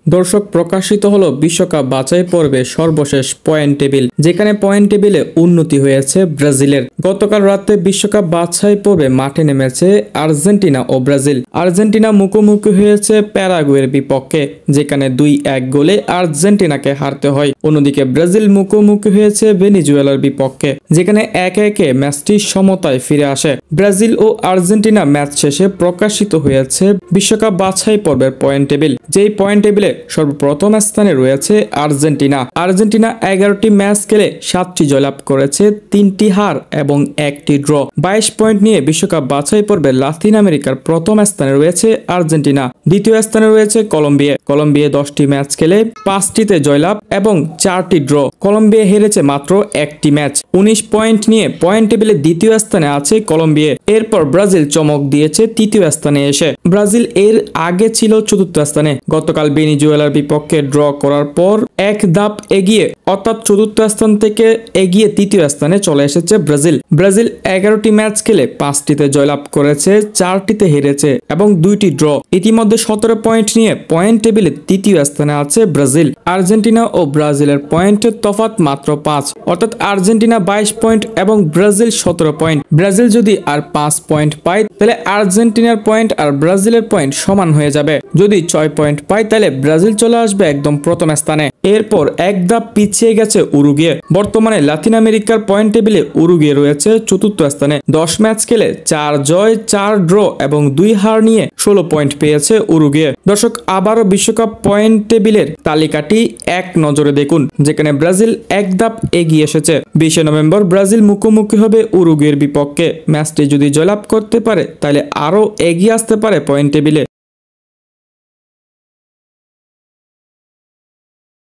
দর্শক, প্রকাশিত হলো বিশ্বকাপ বাছাই পর্বে সর্বশেষ পয়েন্ট টেবিল, যেখানে পয়েন্ট টেবিলে উন্নতি হয়েছে ব্রাজিলের। গতকাল রাতে বিশ্বকাপ বাছাই পর্বে মাঠে নেমেছে আর্জেন্টিনা ও ব্রাজিল। আর্জেন্টিনা মুখোমুখি হয়েছে প্যারাগুয়ের বিপক্ষে, যেখানে 2-1 গোলে আর্জেন্টিনাকে হারতে হয়। অন্যদিকে ব্রাজিল মুখোমুখি হয়েছে ভেনেজুয়েলার বিপক্ষে, যেখানে 1-1 ম্যাচটি সমতায় ফিরে আসে। ব্রাজিল ও আর্জেন্টিনা ম্যাচ শেষে প্রকাশিত হয়েছে বিশ্বকাপ বাছাই পর্বের পয়েন্ট টেবিল। যেই পয়েন্ট টেবিলে সর্বপ্রথম স্থানে রয়েছে আর্জেন্টিনা। আর্জেন্টিনা 11টি ম্যাচ খেলে 7টি জয়লাভ করেছে, 3টি হার এবং 1টি ড্র। 22 পয়েন্ট নিয়ে বিশ্বকাপ বাছাই পর্বে লাতিন আমেরিকার প্রথম স্থানে রয়েছে আর্জেন্টিনা। দ্বিতীয় স্থানে রয়েছে কলম্বিয়া। কলম্বিয়া 10টি ম্যাচ খেলে 5টিতে জয়লাভ এবং 4টি ড্র। কলম্বিয়া হেরেছে মাত্র 1টি ম্যাচ। 19 পয়েন্ট নিয়ে পয়েন্ট টেবিলে দ্বিতীয় স্থানে আছে কলম্বিয়া। এরপর ব্রাজিল চমক দিয়েছে তৃতীয় স্থানে এসে। ব্রাজিল এর আগে ছিল চতুর্থ স্থানে। গতকাল ভেনেজুয়েলার বিপক্ষে ড্র করার পর এক ধাপ এগিয়ে, অর্থাৎ চতুর্থ স্থান থেকে এগিয়ে তৃতীয় স্থানে চলে এসেছে ব্রাজিল। ব্রাজিল 11টি ম্যাচ খেলে 5টিতে জয়লাভ করেছে, 4টিতে হেরেছে এবং 2টি ড্র। ইতিমধ্যে 17 পয়েন্ট নিয়ে পয়েন্ট টেবিলে তৃতীয় স্থানে আছে ব্রাজিল। আর্জেন্টিনা ও ব্রাজিলের পয়েন্টের তফাৎ মাত্র 5, অর্থাৎ আর্জেন্টিনা 22 পয়েন্ট এবং ব্রাজিল 17 পয়েন্ট। ব্রাজিল যদি আর 5 পয়েন্ট পায় তাহলে আর্জেন্টিনার পয়েন্ট আর ব্রাজিলের পয়েন্ট সমান হয়ে যাবে। যদি 6 পয়েন্ট পায় তাহলে ব্রাজিল চলে আসবে একদম প্রথম স্থানে। এরপর এক ধাপ পিছিয়ে গেছে উরুগুয়ে। বর্তমানে লাতিন আমেরিকার পয়েন্ট টেবিলে উরুগুয়ে রয়েছে চতুর্থ স্থানে। 10 ম্যাচ খেলে 4 জয়, 4 ড্র এবং 2 হার নিয়ে 16 পয়েন্ট পেয়েছে উরুগুয়ে। দর্শক, আবারও বিশ্বকাপ পয়েন্ট টেবিলের তালিকাটি এক নজরে দেখুন, যেখানে ব্রাজিল এক ধাপ এগিয়ে এসেছে। 20 নভেম্বর ব্রাজিল মুখোমুখি হবে উরুগুয়ের বিপক্ষে। ম্যাচটি যদি জয়লাভ করতে পারে তাহলে আরও এগিয়ে আসতে পারে পয়েন্ট টেবিলে।